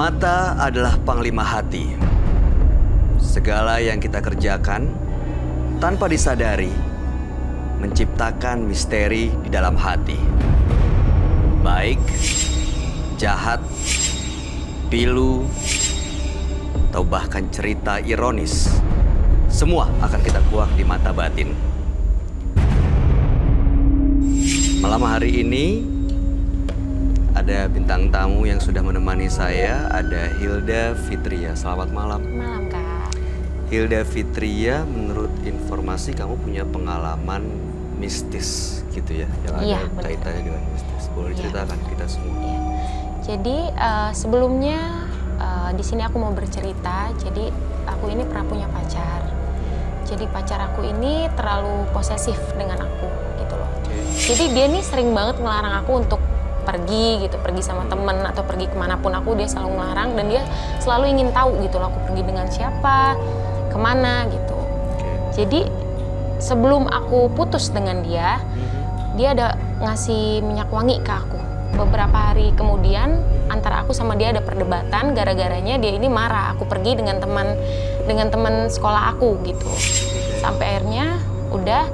Mata adalah panglima hati. Segala yang kita kerjakan tanpa disadari menciptakan misteri di dalam hati. Baik, jahat, pilu, atau bahkan cerita ironis. Semua akan kita kuak di mata batin. Malam hari ini ada bintang tamu yang sudah menemani saya, ada Hilda Fitria. Selamat malam. Malam, Kak. Hilda Fitria, menurut informasi kamu punya pengalaman mistis gitu ya? Yang Iya, ada betul. kaitannya dengan mistis. Boleh ceritakan kita semua? Iya. Jadi sebelumnya di sini aku mau bercerita. Jadi aku ini pernah punya pacar. Jadi pacar aku ini terlalu posesif dengan aku gitu loh. Jadi dia nih sering banget ngelarang aku untuk pergi sama temen atau pergi kemanapun aku, dia selalu ngelarang dan dia selalu ingin tahu gitu loh aku pergi dengan siapa, kemana gitu. Jadi sebelum aku putus dengan dia ada ngasih minyak wangi ke aku. Beberapa hari kemudian antara aku sama dia ada perdebatan gara-garanya dia ini marah aku pergi dengan teman sekolah aku gitu. Sampai akhirnya udah,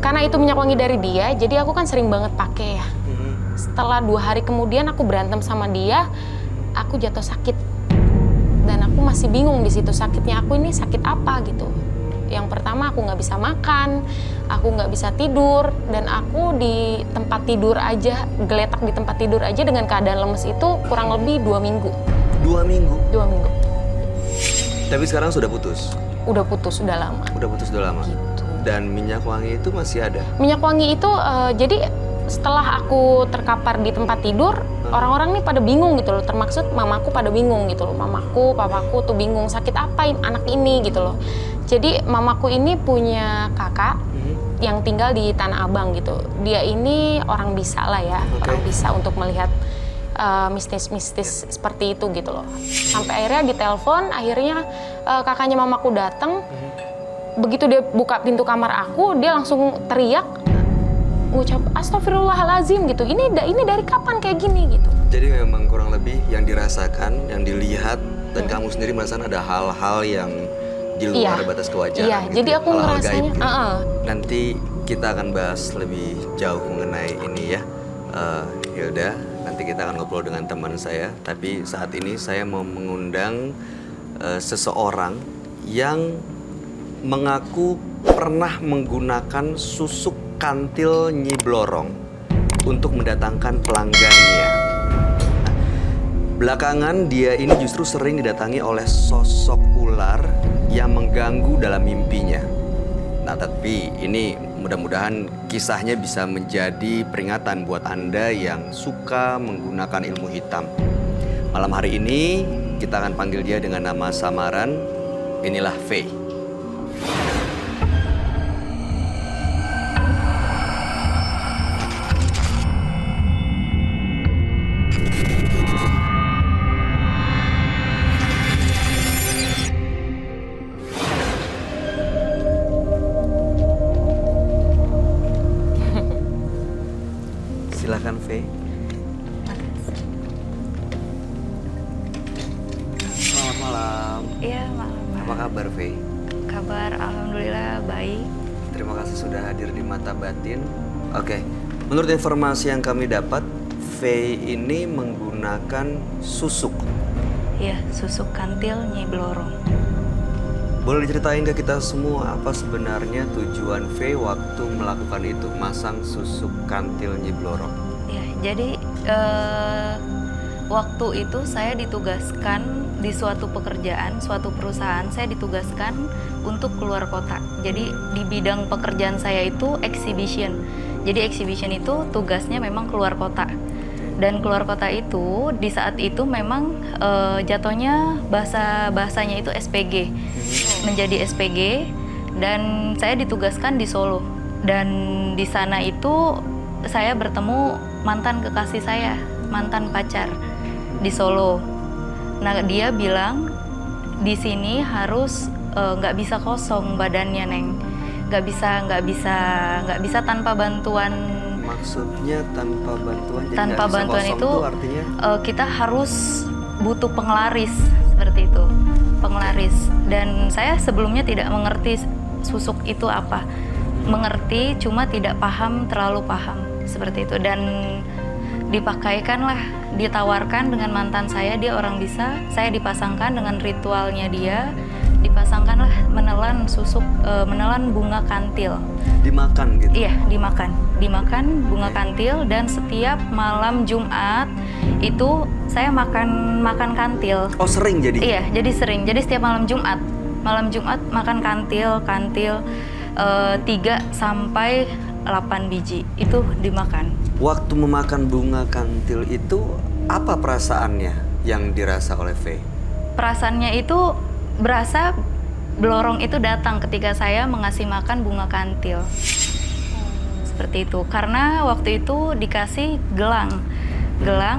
karena itu minyak wangi dari dia, jadi aku kan sering banget pakai ya. Setelah 2 hari kemudian aku berantem sama dia, aku jatuh sakit. Dan aku masih bingung di situ sakitnya aku ini sakit apa gitu. Yang pertama aku nggak bisa makan, aku nggak bisa tidur, dan aku di tempat tidur aja, geletak di tempat tidur aja dengan keadaan lemes itu kurang lebih 2 minggu. 2 minggu? 2 minggu. Tapi sekarang sudah putus? Udah putus, udah lama. Udah putus, udah lama? Gitu. Dan minyak wangi itu masih ada? Minyak wangi itu jadi setelah aku terkapar di tempat tidur, orang-orang nih pada bingung gitu loh, termaksud mamaku pada bingung gitu loh. Mamaku, papaku tuh bingung, sakit apa anak ini gitu loh. Jadi mamaku ini punya kakak yang tinggal di Tanah Abang gitu. Dia ini orang bisa lah ya, orang bisa untuk melihat mistis-mistis seperti itu gitu loh. Sampai akhirnya ditelepon, akhirnya kakaknya mamaku datang. Begitu dia buka pintu kamar aku, dia langsung teriak, ngucap astagfirullahalazim gitu. Ini dari kapan kayak gini gitu. Jadi memang kurang lebih yang dirasakan, yang dilihat, dan kamu sendiri merasakan ada hal-hal yang di luar batas kewajaran. Iya, gitu. jadi aku Hal-hal ngerasanya gaib, gitu. Nanti kita akan bahas lebih jauh mengenai ini ya, Hilda. Nanti kita akan ngobrol dengan teman saya. Tapi saat ini saya mau mengundang seseorang yang mengaku pernah menggunakan susuk kantil Nyi Blorong untuk mendatangkan pelanggannya. Nah, belakangan dia ini justru sering didatangi oleh sosok ular yang mengganggu dalam mimpinya. Nah, tapi ini mudah-mudahan kisahnya bisa menjadi peringatan buat Anda yang suka menggunakan ilmu hitam. Malam hari ini kita akan panggil dia dengan nama samaran. Inilah Faye. Silakan, Faye. Selamat malam. Iya, malam. Apa kabar, Faye? Kabar alhamdulillah baik. Terima kasih sudah hadir di Mata Batin. Oke, menurut informasi yang kami dapat, Faye ini menggunakan susuk. Iya, susuk kantil Nyi Blorong. Boleh diceritain ke kita semua apa sebenarnya tujuan Faye waktu melakukan itu, masang susuk kantil Nyi Blorong? Ya, jadi waktu itu saya ditugaskan di suatu pekerjaan, suatu perusahaan, saya ditugaskan untuk keluar kota. Jadi di bidang pekerjaan saya itu exhibition. Jadi exhibition itu tugasnya memang keluar kota. Dan keluar kota itu di saat itu memang jatuhnya bahasanya itu SPG, menjadi SPG, dan saya ditugaskan di Solo. Dan di sana itu saya bertemu mantan kekasih saya, mantan pacar di Solo. Nah, dia bilang di sini harus nggak bisa kosong badannya, Neng. Nggak bisa tanpa bantuan. Maksudnya tanpa bantuan? Jadi Tanpa nggak bisa bantuan kosong itu artinya? kita harus butuh penglaris seperti itu, penglaris. Dan saya sebelumnya tidak mengerti susuk itu apa, mengerti cuma tidak paham, terlalu paham seperti itu. Dan dipakaikanlah, ditawarkan dengan mantan saya, dia orang bisa, saya dipasangkan dengan ritualnya dia, dipasangkanlah menelan susuk, menelan bunga kantil. Dimakan gitu? Iya, dimakan bunga kantil. Dan setiap malam Jumat itu saya makan kantil. Oh, sering jadi? Iya, jadi sering. Jadi setiap malam Jumat makan kantil 3 sampai 8 biji itu dimakan. Waktu memakan bunga kantil itu apa perasaannya yang dirasa oleh Faye? Perasaannya itu berasa belorong itu datang ketika saya mengasih makan bunga kantil. Seperti itu. Karena waktu itu dikasih gelang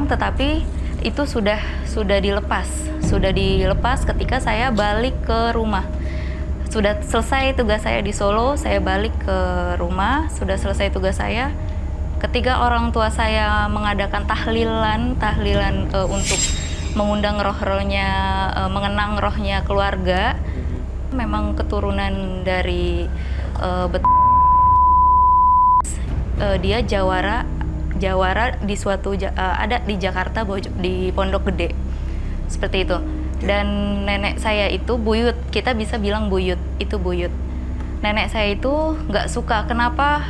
tetapi itu sudah dilepas ketika saya balik ke rumah. Sudah selesai tugas saya di Solo, saya balik ke rumah, sudah selesai tugas saya. Ketika orang tua saya mengadakan tahlilan untuk mengundang roh-rohnya, mengenang rohnya keluarga, memang keturunan dari dia jawara di suatu ada di Jakarta, di Pondok Gede, seperti itu. Dan nenek saya itu buyut, kita bisa bilang buyut, itu buyut. Nenek saya itu nggak suka, kenapa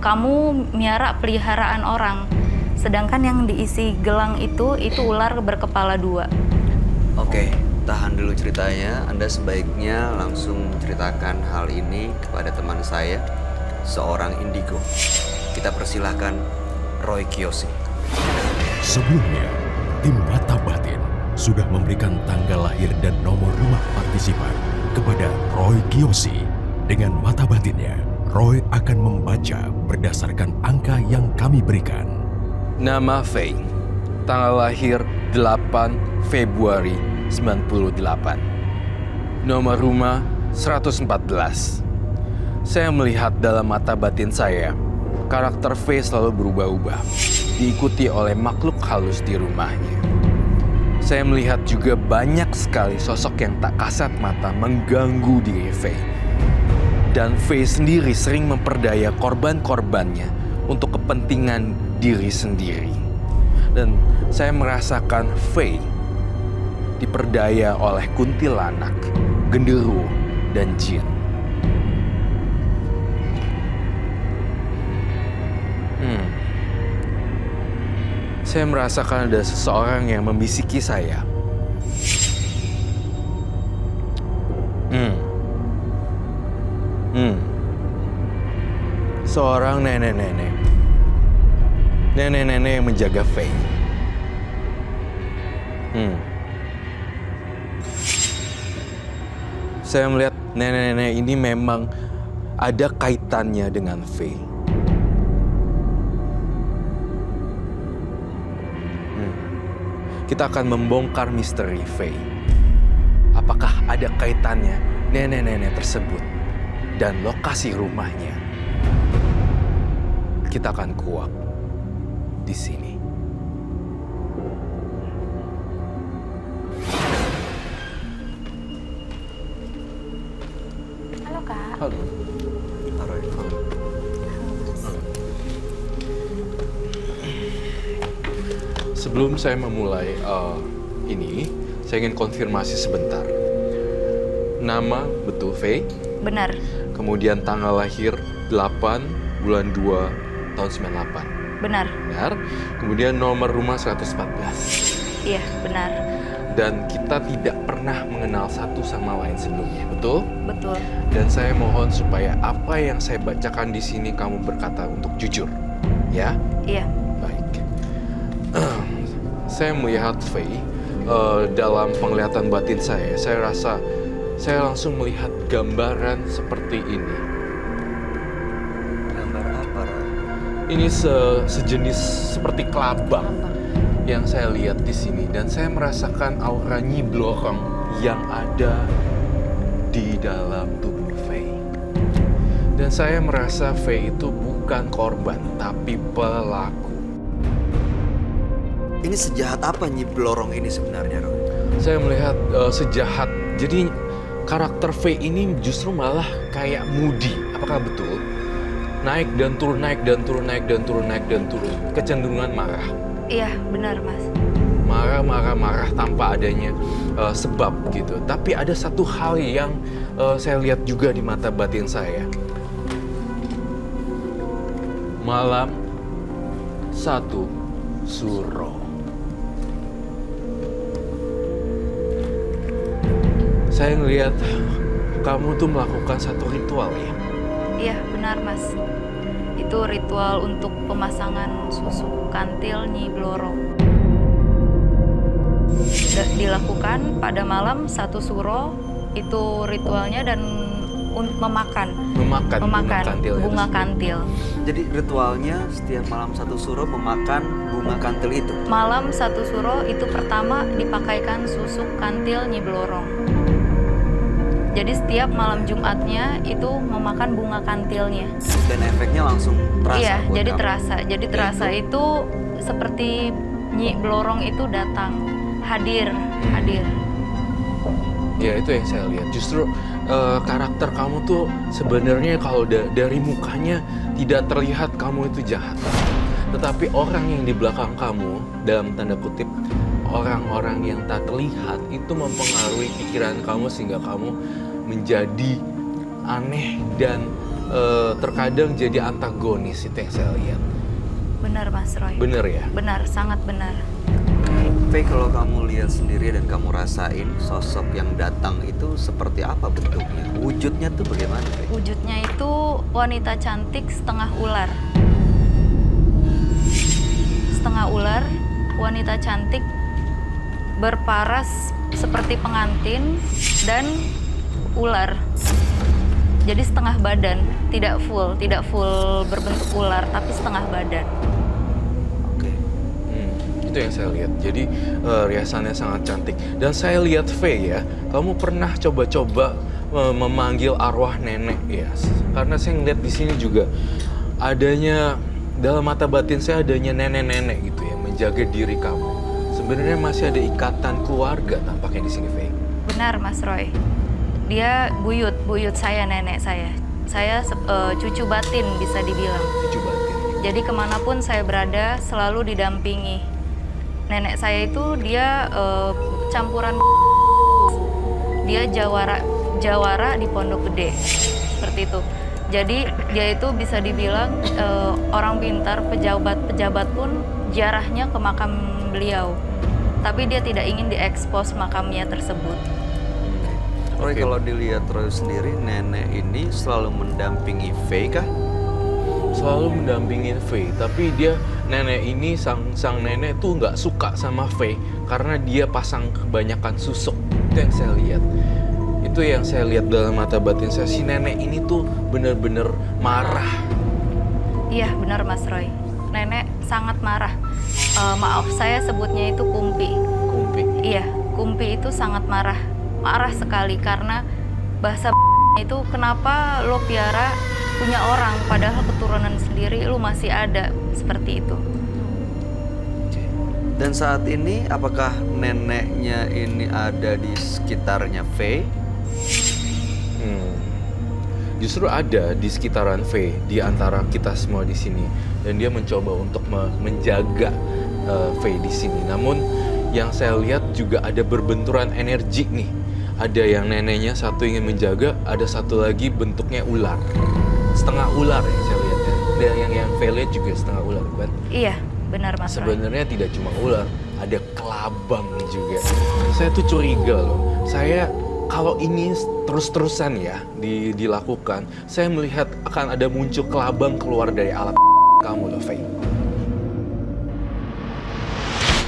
kamu miara peliharaan orang, sedangkan yang diisi gelang itu ular berkepala 2. Oke, tahan dulu ceritanya. Anda sebaiknya langsung ceritakan hal ini kepada teman saya, seorang indigo. Kita persilahkan Roy Kiyoshi. Sebelumnya, tim Mata Batin sudah memberikan tanggal lahir dan nomor rumah partisipan kepada Roy Kiyoshi. Dengan mata batinnya, Roy akan membaca berdasarkan angka yang kami berikan. Nama Faye, tanggal lahir 8 Februari 98. Nomor rumah 114. Saya melihat dalam mata batin saya, karakter Faye selalu berubah-ubah, diikuti oleh makhluk halus di rumahnya. Saya melihat juga banyak sekali sosok yang tak kasat mata mengganggu diri Faye. Dan Faye sendiri sering memperdaya korban-korbannya untuk kepentingan diri sendiri. Dan saya merasakan Faye diperdaya oleh kuntilanak, genderuwo, dan jin. Saya merasakan ada seseorang yang membisiki saya. Seorang nenek-nenek yang menjaga Faye. Saya melihat nenek-nenek ini memang ada kaitannya dengan Faye. Kita akan membongkar misteri Faye. Apakah ada kaitannya nenek-nenek tersebut dan lokasi rumahnya? Kita akan kuak di sini. Halo Kak. Halo. Roy. Sebelum saya memulai ini, saya ingin konfirmasi sebentar. Nama betul Faye, Benar, kemudian tanggal lahir 8 bulan 2 tahun 98. benar. Benar. Kemudian nomor rumah 114. Iya, benar. Dan kita tidak pernah mengenal satu sama lain sebelumnya, betul? Betul. Dan saya mohon supaya apa yang saya bacakan di sini kamu berkata untuk jujur, ya? Iya. Baik. Saya melihat Faye dalam penglihatan batin saya rasa saya langsung melihat gambaran seperti ini. Gambar apa, Roy? Ini sejenis seperti kelabang yang saya lihat di sini, dan saya merasakan aura Nyi Blorong yang ada di dalam tubuh Faye. Dan saya merasa Faye itu bukan korban, tapi pelaku. Ini sejahat apa Nyi Blorong ini sebenarnya, Roy? Saya melihat sejahat. Jadi karakter V ini justru malah kayak Moody. Apakah betul? Naik dan turun, naik dan turun, naik dan turun, naik dan turun. Kecenderungan marah. Iya, benar Mas. Marah tanpa adanya sebab gitu. Tapi ada satu hal yang saya lihat juga di mata batin saya. Malam satu suro. Saya ngelihat kamu tuh melakukan satu ritual ya. Iya, benar Mas. Itu ritual untuk pemasangan susuk kantil Nyi Blorong. Dilakukan pada malam satu suro, itu ritualnya, dan memakan bunga kantil. Jadi ritualnya setiap malam satu suro memakan bunga kantil itu. Malam satu suro itu pertama dipakaikan susuk kantil Nyi Blorong. Jadi setiap malam Jumatnya itu memakan bunga kantilnya. Dan efeknya langsung terasa. Iya, buat jadi kamu. terasa. Jadi terasa itu seperti Nyi Blorong itu datang, hadir. Ya itu yang saya lihat. Justru karakter kamu tuh sebenarnya kalau dari mukanya tidak terlihat kamu itu jahat. Tetapi orang yang di belakang kamu, dalam tanda kutip, orang-orang yang tak terlihat itu mempengaruhi pikiran kamu sehingga kamu menjadi aneh dan terkadang jadi antagonis. Itu yang saya lihat. Benar Mas Roy. Bener ya? Benar, sangat benar. Faye, kalau kamu lihat sendiri dan kamu rasain sosok yang datang itu seperti apa bentuknya? Wujudnya tuh bagaimana, Faye? Wujudnya itu wanita cantik setengah ular. Setengah ular, wanita cantik berparas seperti pengantin dan ular. Jadi setengah badan, tidak full berbentuk ular, tapi setengah badan. Oke. Itu yang saya lihat. Jadi riasannya sangat cantik. Dan saya lihat Faye ya, kamu pernah coba-coba memanggil arwah nenek ya. Karena saya ngeliat di sini juga adanya, dalam mata batin saya adanya nenek-nenek gitu ya, menjaga diri kamu. Sebenarnya masih ada ikatan keluarga tampaknya di sini, Faye. Benar Mas Roy. Dia buyut saya, nenek saya. Saya cucu batin bisa dibilang. Cucu batin. Jadi kemanapun saya berada selalu didampingi. Nenek saya itu dia campuran, dia jawara di Pondok Gede, seperti itu. Jadi dia itu bisa dibilang orang pintar, pejabat pun ziarahnya ke makam beliau. Tapi dia tidak ingin diekspos makamnya tersebut. Roy, kalau dilihat Roy sendiri, nenek ini selalu mendampingi Faye kah? Selalu mendampingin Faye, tapi dia nenek ini sang nenek tuh nggak suka sama Faye karena dia pasang kebanyakan susuk. Itu yang saya lihat. Itu yang saya lihat dalam mata batin saya. Si nenek ini tuh bener-bener marah. Iya benar Mas Roy. Nenek sangat marah. Maaf saya sebutnya itu Kumpi. Kumpi. Iya, Kumpi itu sangat marah. Marah sekali karena bahasa itu, kenapa lo piara punya orang padahal keturunan sendiri lo masih ada, seperti itu. Dan saat ini apakah neneknya ini ada di sekitarnya Faye? Justru ada di sekitaran Faye, di antara kita semua di sini, dan dia mencoba untuk menjaga Faye di sini. Namun yang saya lihat juga ada berbenturan energi nih. Ada yang neneknya satu ingin menjaga, ada satu lagi bentuknya ular, setengah ular yang saya lihat ya. Dan yang Faye lihat juga setengah ular, bukan? Iya, benar Mas Roy. Sebenarnya tidak cuma ular, ada kelabang juga. Saya tuh curiga loh. Saya kalau ini terus-terusan ya dilakukan, saya melihat akan ada muncul kelabang keluar dari alat kamu loh, Faye.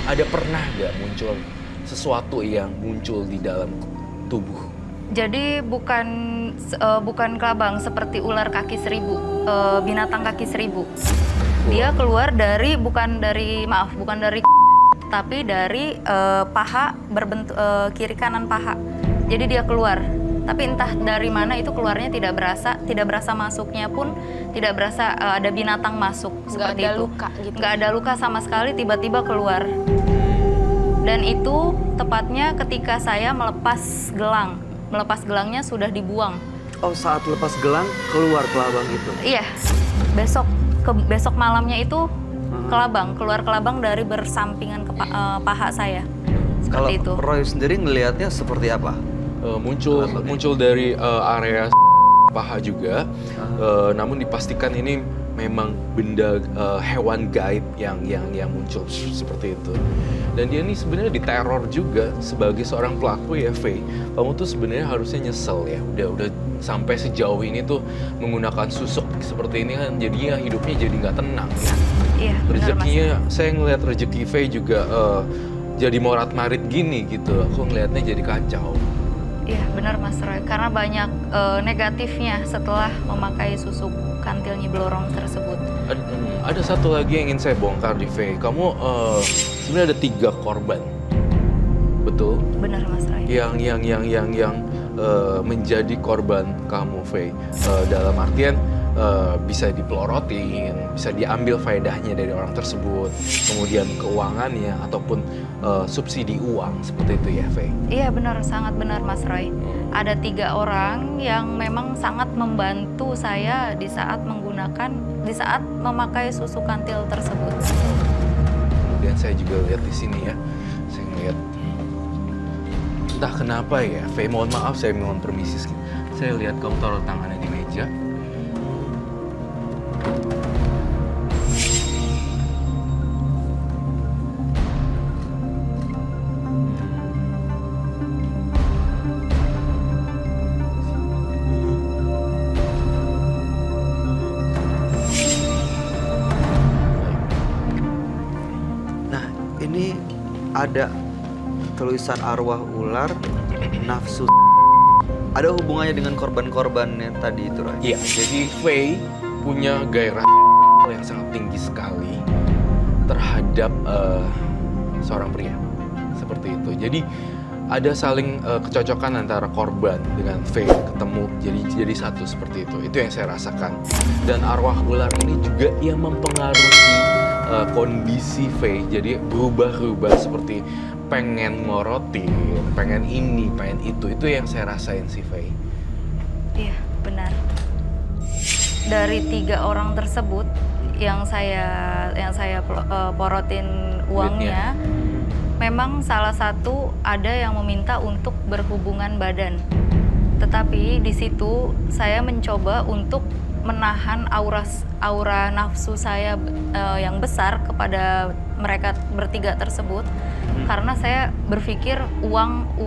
Ada pernah nggak muncul sesuatu yang muncul di dalam tubuh? Jadi bukan kelabang seperti ular kaki seribu, binatang kaki seribu. Dia keluar dari bukan dari tapi dari paha, berbentuk kiri kanan paha. Jadi dia keluar Tapi entah dari mana itu keluarnya tidak berasa masuknya pun tidak berasa ada binatang masuk Nggak seperti ada itu. luka gitu. Nggak ada luka sama sekali, tiba-tiba keluar. Dan itu tepatnya ketika saya melepas gelang. Melepas gelangnya sudah dibuang. Oh, saat lepas gelang keluar kelabang itu. Iya, besok malamnya itu keluar kelabang dari bersampingan ke paha saya. Kalau Seperti itu. Roy sendiri ngelihatnya seperti apa? Muncul dari area paha juga, namun dipastikan ini memang benda hewan gaib yang muncul seperti itu. Dan dia ini sebenarnya diteror juga sebagai seorang pelaku ya, Faye. Kamu tuh sebenarnya harusnya nyesel ya, udah sampai sejauh ini tuh menggunakan susuk seperti ini kan, jadinya hidupnya jadi nggak tenang ya. Iya, benar, Mas. Rezekinya, saya ngelihat rezeki Faye juga jadi morat-marit gini gitu. Aku ngelihatnya jadi kacau. Iya, benar Mas Roy. Karena banyak negatifnya setelah memakai susuk kantil Nyi Blorong tersebut. Ada satu lagi yang ingin saya bongkar di Faye. Kamu sebenarnya ada 3 korban, betul? Benar Mas Roy. Yang menjadi korban kamu, Faye. Dalam artian bisa dipelorotin, bisa diambil faedahnya dari orang tersebut, kemudian keuangannya ataupun subsidi uang seperti itu ya, Faye. Iya benar, sangat benar Mas Roy. Ada 3 orang yang memang sangat membantu saya di saat memakai susuk kantil tersebut. Kemudian saya juga lihat di sini ya, saya ngeliat entah kenapa ya, Faye, mohon maaf saya mohon permisi. Saya lihat kamu taruh tangannya di meja. Nah, ini ada tulisan arwah ular nafsu. Ada hubungannya dengan korban-korbannya tadi itu, Roy? Iya, jadi Faye punya gairah yang sangat tinggi sekali terhadap seorang pria seperti itu. Jadi ada saling kecocokan antara korban dengan Faye ketemu jadi satu seperti itu. Itu yang saya rasakan. Dan arwah ular ini juga yang mempengaruhi kondisi Faye. Jadi berubah-ubah seperti pengen ngorotin, pengen ini, pengen itu. Itu yang saya rasain sih, Faye. Iya, benar. Dari 3 orang tersebut yang saya porotin uangnya, memang salah satu ada yang meminta untuk berhubungan badan. Tetapi di situ saya mencoba untuk menahan aura nafsu saya yang besar kepada mereka bertiga tersebut. Karena saya berpikir uang.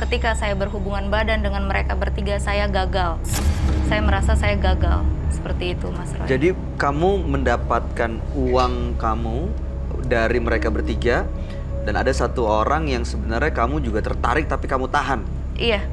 Ketika saya berhubungan badan dengan mereka bertiga, saya gagal. Saya merasa saya gagal. Seperti itu, Mas Roy. Jadi kamu mendapatkan uang kamu dari mereka bertiga, dan ada 1 orang yang sebenarnya kamu juga tertarik tapi kamu tahan. Iya,